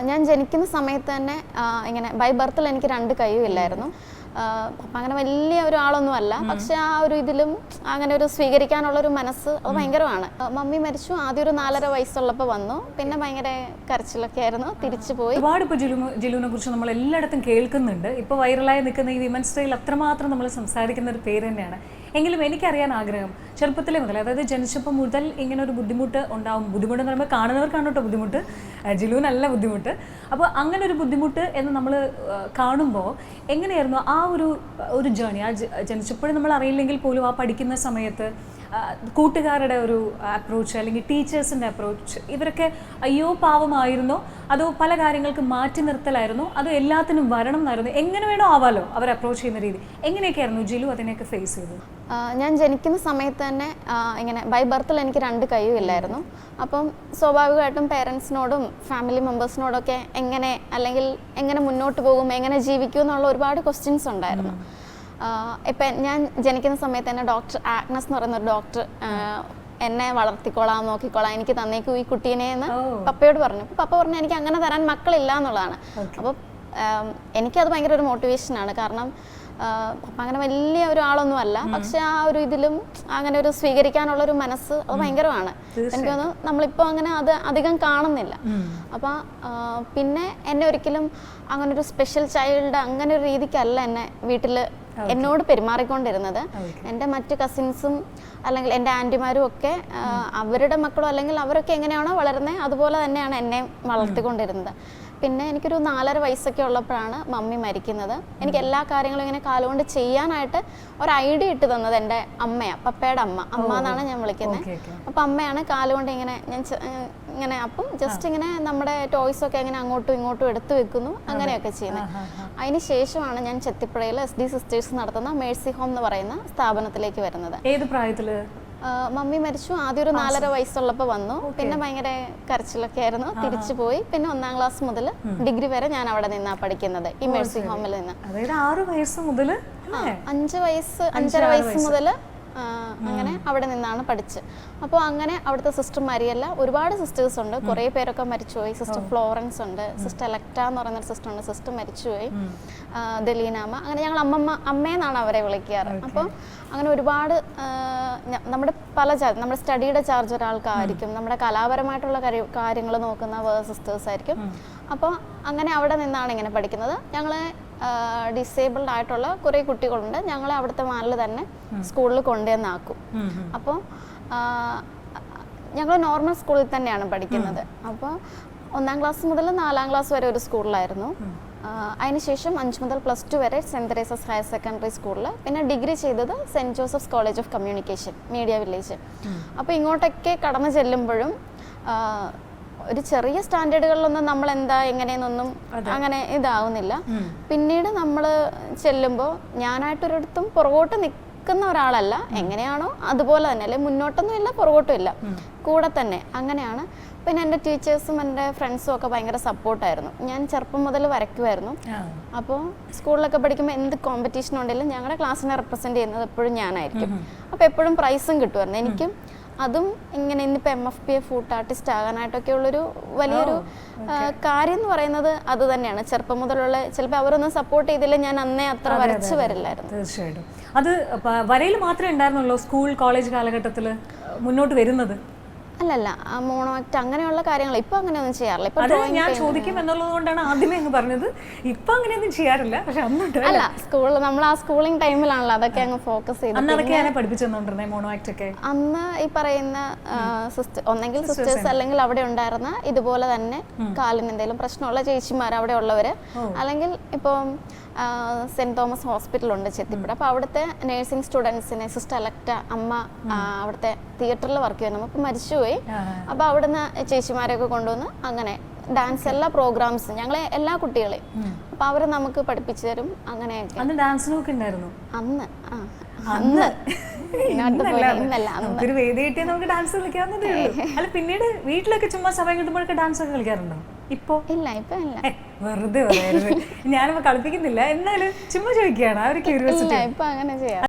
ഞാൻ ജനിക്കുന്ന സമയത്ത് തന്നെ ഇങ്ങനെ ബൈ ബർത്തിൽ എനിക്ക് രണ്ട് കൈയും ഇല്ലായിരുന്നു. അപ്പം അങ്ങനെ വലിയ ഒരാളൊന്നും അല്ല, പക്ഷെ ആ ഒരു ഇതിലും അങ്ങനെ ഒരു സ്വീകരിക്കാനുള്ളൊരു മനസ്സ് അത് ഭയങ്കരമാണ്. മമ്മി മരിച്ചു, ആദ്യം ഒരു 4.5 വയസ്സുള്ളപ്പോൾ വന്നു, പിന്നെ ഭയങ്കര കരച്ചിലൊക്കെ ആയിരുന്നു, തിരിച്ചു പോയി. ഒരുപാട് ഇപ്പോൾ ജിലുവിനെ കുറിച്ച് നമ്മൾ എല്ലായിടത്തും കേൾക്കുന്നുണ്ട്. ഇപ്പോൾ വൈറലായി നിൽക്കുന്ന ഈ വിമൻസ് ഡേയിൽ അത്രമാത്രം നമ്മൾ സംസാരിക്കുന്ന ഒരു പേര് തന്നെയാണ്. എങ്കിലും എനിക്കറിയാൻ ആഗ്രഹം ചെറുപ്പത്തിലെ മുതൽ, അതായത് ജനിച്ചപ്പോൾ മുതൽ ഇങ്ങനെ ഒരു ബുദ്ധിമുട്ട് ഉണ്ടാവും. ബുദ്ധിമുട്ടെന്ന് പറയുമ്പോൾ കാണുന്നവർക്കാണ് കേട്ടോ ബുദ്ധിമുട്ട്, ജിലുവിനല്ല ബുദ്ധിമുട്ട്. അപ്പോൾ അങ്ങനെ ഒരു ബുദ്ധിമുട്ട് എന്ന് നമ്മൾ കാണുമ്പോൾ എങ്ങനെയായിരുന്നു ആ ഒരു ജേണി? ആ ജനിച്ചപ്പോഴും നമ്മൾ അറിയില്ലെങ്കിൽ പോലും ആ പഠിക്കുന്ന സമയത്ത് കൂട്ടുകാരുടെ ഒരു അപ്രോച്ച് അല്ലെങ്കിൽ ടീച്ചേഴ്സിൻ്റെ അപ്രോച്ച്, ഇവരൊക്കെ അയ്യോ പാവമായിരുന്നോ, അതോ പല കാര്യങ്ങൾക്ക് മാറ്റി നിർത്തലായിരുന്നോ, അതോ എല്ലാത്തിനും വരണം എന്നായിരുന്നു? എങ്ങനെ വേണോ ആവാലോ അവർ അപ്രോച്ച് ചെയ്യുന്ന രീതി. എങ്ങനെയൊക്കെയായിരുന്നു ജിലു അതിനെയൊക്കെ ഫേസ് ചെയ്തത്? ഞാൻ ജനിക്കുന്ന സമയത്ത് തന്നെ ഇങ്ങനെ ബൈ ബർത്തിൽ എനിക്ക് രണ്ട് കൈയും ഇല്ലായിരുന്നു. അപ്പം സ്വാഭാവികമായിട്ടും പേരൻസിനോടും ഫാമിലി മെമ്പേഴ്സിനോടൊക്കെ എങ്ങനെ മുന്നോട്ട് പോകും, എങ്ങനെ ജീവിക്കും എന്നുള്ള ഒരുപാട് ക്വസ്റ്റ്യൻസ് ഉണ്ടായിരുന്നു. ഇപ്പം ഞാൻ ജനിക്കുന്ന സമയത്ത് തന്നെ ഡോക്ടർ ആഗ്നസ് എന്ന് പറയുന്ന ഒരു ഡോക്ടർ എന്നെ വളർത്തിക്കോളാം, നോക്കിക്കോളാം, എനിക്ക് തന്നേക്കൂ ഈ കുട്ടീനെ എന്ന് പപ്പയോട് പറഞ്ഞു. അപ്പോൾ പപ്പ പറഞ്ഞു എനിക്ക് അങ്ങനെ തരാൻ മക്കളില്ല എന്നുള്ളതാണ്. അപ്പോൾ എനിക്കത് ഭയങ്കര ഒരു മോട്ടിവേഷനാണ്. കാരണം പപ്പ അങ്ങനെ വലിയ ഒരാളൊന്നും അല്ല, പക്ഷെ ആ ഒരു ഇതിലും അങ്ങനെ ഒരു സ്വീകരിക്കാനുള്ളൊരു മനസ്സ് അത് ഭയങ്കരമാണ്. എനിക്ക് തോന്നുന്നു നമ്മളിപ്പോൾ അങ്ങനെ അത് അധികം കാണുന്നില്ല. അപ്പം പിന്നെ എന്നെ ഒരിക്കലും അങ്ങനെ ഒരു സ്പെഷ്യൽ ചൈൽഡ് അങ്ങനെ ഒരു രീതിക്കല്ല എന്നെ വീട്ടിൽ എന്നോട് പെരുമാറിക്കൊണ്ടിരുന്നത്. എൻ്റെ മറ്റ് കസിൻസും അല്ലെങ്കിൽ എൻ്റെ ആൻറ്റിമാരും ഒക്കെ അവരുടെ മക്കളോ അല്ലെങ്കിൽ അവരൊക്കെ എങ്ങനെയാണോ വളരുന്നത് അതുപോലെ തന്നെയാണ് എന്നെ വളർത്തിക്കൊണ്ടിരുന്നത്. പിന്നെ എനിക്കൊരു 4.5 വയസ്സൊക്കെ ഉള്ളപ്പോഴാണ് മമ്മി മരിക്കുന്നത്. എനിക്ക് എല്ലാ കാര്യങ്ങളും ഇങ്ങനെ കാലുകൊണ്ട് ചെയ്യാനായിട്ട് ഒരു ഐഡിയ ഇട്ട് തന്നത് എൻ്റെ അമ്മയാണ്, പപ്പയുടെ അമ്മ എന്നാണ് ഞാൻ വിളിക്കുന്നത്. അപ്പം അമ്മയാണ് കാലുകൊണ്ട് ഇങ്ങനെ അപ്പം ജസ്റ്റ് ഇങ്ങനെ നമ്മുടെ ടോയ്സൊക്കെ ഇങ്ങനെ അങ്ങോട്ടും ഇങ്ങോട്ടും എടുത്തു വെക്കുന്നു, അങ്ങനെയൊക്കെ ചെയ്യുന്നത്. അതിന് ശേഷമാണ് ഞാൻ ചെത്തിപ്പുഴയിൽ SD സിസ്റ്റേഴ്സ് നടത്തുന്ന മേഴ്സി ഹോം എന്ന് പറയുന്ന സ്ഥാപനത്തിലേക്ക് വരുന്നത്. ഏത് പ്രായത്തില്? മമ്മി മരിച്ചു, ആദ്യം ഒരു 4.5 വയസ്സുള്ളപ്പോൾ വന്നു, പിന്നെ ഭയങ്കര കരച്ചിലൊക്കെ ആയിരുന്നു, തിരിച്ചു പോയി. പിന്നെ 1ാം ക്ലാസ് മുതൽ ഡിഗ്രി വരെ ഞാൻ അവിടെ നിന്നാണ് പഠിക്കുന്നത്, ഈ മേഴ്സി ഹോമിൽ നിന്ന്. 6 വയസ്സ് മുതൽ 5 വയസ്സ് മുതൽ അങ്ങനെ അവിടെ നിന്നാണ് പഠിച്ച്. അപ്പോൾ അങ്ങനെ അവിടുത്തെ സിസ്റ്റർ മരിയല്ല, ഒരുപാട് സിസ്റ്റേഴ്സ് ഉണ്ട്, കുറേ പേരൊക്കെ മരിച്ചുപോയി. സിസ്റ്റർ ഫ്ലോറൻസ് ഉണ്ട്, സിസ്റ്റർ എലക്ട എന്ന് പറയുന്നൊരു സിസ്റ്റർ ഉണ്ട്, സിസ്റ്റർ മരിച്ചുപോയി. ദലീനാമ്മ, അങ്ങനെ ഞങ്ങൾ അമ്മയെന്നാണ് അവരെ വിളിക്കാറ്. അപ്പോൾ അങ്ങനെ ഒരുപാട് നമ്മുടെ നമ്മുടെ സ്റ്റഡിയുടെ ചാർജ് ഒരാൾക്കായിരിക്കും, നമ്മുടെ കലാപരമായിട്ടുള്ള കാര്യങ്ങൾ നോക്കുന്ന വേറെ സിസ്റ്റേഴ്സ് ആയിരിക്കും. അപ്പോൾ അങ്ങനെ അവിടെ നിന്നാണ് ഇങ്ങനെ പഠിക്കുന്നത്. ഞങ്ങൾ ഡിസേബിൾഡ് ആയിട്ടുള്ള കുറേ കുട്ടികളുണ്ട്, ഞങ്ങളെ അവിടുത്തെ മാനിൽ തന്നെ സ്കൂളിൽ കൊണ്ടുവന്നാക്കും. അപ്പോൾ ഞങ്ങൾ നോർമൽ സ്കൂളിൽ തന്നെയാണ് പഠിക്കുന്നത്. അപ്പോൾ 1ാം ക്ലാസ് മുതൽ 4ാം ക്ലാസ് വരെ ഒരു സ്കൂളിലായിരുന്നു. അതിനുശേഷം 5 മുതൽ +2 വരെ സെൻറ്റ് തെരേസസ് ഹയർ സെക്കൻഡറി സ്കൂളിൽ, പിന്നെ ഡിഗ്രി ചെയ്തത് saint Joseph's college of communication media village. അപ്പോൾ ഇങ്ങോട്ടൊക്കെ കടന്നു ചെല്ലുമ്പോഴും ഒരു ചെറിയ സ്റ്റാൻഡേർഡുകളിലൊന്നും നമ്മൾ എങ്ങനെയെന്നൊന്നും അങ്ങനെ ഇതാവുന്നില്ല. പിന്നീട് നമ്മൾ ചെല്ലുമ്പോൾ ഞാനായിട്ടൊരിടത്തും പുറകോട്ട് നിൽക്കുന്ന ഒരാളല്ല, എങ്ങനെയാണോ അതുപോലെ തന്നെ, അല്ലെ മുന്നോട്ടൊന്നും ഇല്ല പുറകോട്ടും ഇല്ല, കൂടെ തന്നെ അങ്ങനെയാണ്. പിന്നെ എൻ്റെ ടീച്ചേഴ്സും എൻ്റെ ഫ്രണ്ട്സും ഒക്കെ ഭയങ്കര സപ്പോർട്ടായിരുന്നു. ഞാൻ ചെറുപ്പം മുതൽ വരയ്ക്കുമായിരുന്നു. അപ്പോൾ സ്കൂളിലൊക്കെ പഠിക്കുമ്പോൾ എന്ത് കോമ്പറ്റീഷൻ ഉണ്ടെങ്കിലും ഞങ്ങളുടെ ക്ലാസ്സിനെ റെപ്രസെൻറ്റ് ചെയ്യുന്നത് എപ്പോഴും ഞാനായിരിക്കും. അപ്പോൾ എപ്പോഴും പ്രൈസും കിട്ടുമായിരുന്നു എനിക്കും. അതും ഇങ്ങനെ ഇന്നിപ്പോൾ MFPA ഫുഡ് ആർട്ടിസ്റ്റ് ആകാനായിട്ടൊക്കെ ഉള്ളൊരു വലിയൊരു കാര്യം എന്ന് പറയുന്നത് അത് തന്നെയാണ്. ചെറുപ്പം മുതലുള്ള ചിലപ്പോൾ അവരൊന്നും സപ്പോർട്ട് ചെയ്തില്ല, ഞാൻ അന്നേ അത്ര വരച്ച് വരില്ലായിരുന്നു. തീർച്ചയായിട്ടും അത് വരയിൽ മാത്രമേ ഉണ്ടായിരുന്നുള്ളൂ സ്കൂൾ കോളേജ് കാലഘട്ടത്തിൽ മുന്നോട്ട് വരുന്നത്? അല്ലല്ല, മോണോ ആക്ട് അങ്ങനെയുള്ള കാര്യങ്ങൾ ഇപ്പൊ അങ്ങനെയൊന്നും ചെയ്യാറില്ല. ഇപ്പൊ ഞാൻ ചോദിക്കും എന്നുള്ളത് കൊണ്ടാണ് ആദ്യമേ അങ്ങ് പറഞ്ഞത്. ഇപ്പൊ അങ്ങനെയൊന്നും ചെയ്യാറില്ല, പക്ഷെ അല്ല, സ്കൂളിൽ നമ്മൾ ആ സ്കൂളിംഗ് ടൈമിലാണല്ലോ അതൊക്കെ അങ്ങ് ഫോക്കസ് ചെയ്ത്. അതൊക്കെ പഠിപ്പിച്ചെന്നോണ്ടിരുന്നേ മോണോ ആക്ട് ഒക്കെ? അന്ന് ഈ പറയുന്ന ഒന്നെങ്കിൽ സിസ്റ്റേഴ്സ് അല്ലെങ്കിൽ അവിടെ ഉണ്ടായിരുന്ന ഇതുപോലെ തന്നെ കാലിന് എന്തെങ്കിലും പ്രശ്നമുള്ള ചേച്ചിമാർ അവിടെ ഉള്ളവര്, അല്ലെങ്കിൽ ഇപ്പം സെന്റ് തോമസ് ഹോസ്പിറ്റലുണ്ട് ചെത്തിപ്പുഴ. അപ്പോൾ അവിടുത്തെ നേഴ്സിംഗ് സ്റ്റുഡൻസിനെ സിസ്റ്റർ എലക്ട അമ്മ അവിടുത്തെ തിയേറ്ററിൽ വർക്ക് ചെയ്യുന്നു. അപ്പം മരിച്ചുപോയി. അപ്പോൾ അവിടുന്ന് ചേച്ചിമാരെയൊക്കെ കൊണ്ടുവന്ന് അങ്ങനെ ഡാൻസ് എല്ലാ പ്രോഗ്രാംസും ഞങ്ങളെ എല്ലാ കുട്ടികളെയും അപ്പോൾ അവർ നമുക്ക് പഠിപ്പിച്ചു തരും. അങ്ങനെയൊക്കെ അന്ന് ഡാൻസിനൊക്കെ ഉണ്ടായിരുന്നു. അന്ന് ഒരു വേദി കിട്ടിയാൽ നമുക്ക് ഡാൻസ് കളിക്കാവുന്നതേ ഉള്ളൂ. അല്ല, പിന്നീട് വീട്ടിലൊക്കെ ചുമ്മാ സമയം കിട്ടുമ്പോഴൊക്കെ ഡാൻസ് ഒക്കെ കളിക്കാറുണ്ടോ? ഇപ്പൊ ഇല്ല. വെറുതെ പറയരുത്, ഞാനിപ്പോ കളിപ്പിക്കുന്നില്ല, എന്നാലും ചുമ്മാ ചോദിക്കുകയാണ്. ആ ഒരു ക്യൂരിയോസിറ്റി. ഇപ്പൊ അങ്ങനെ ചെയ്യാം.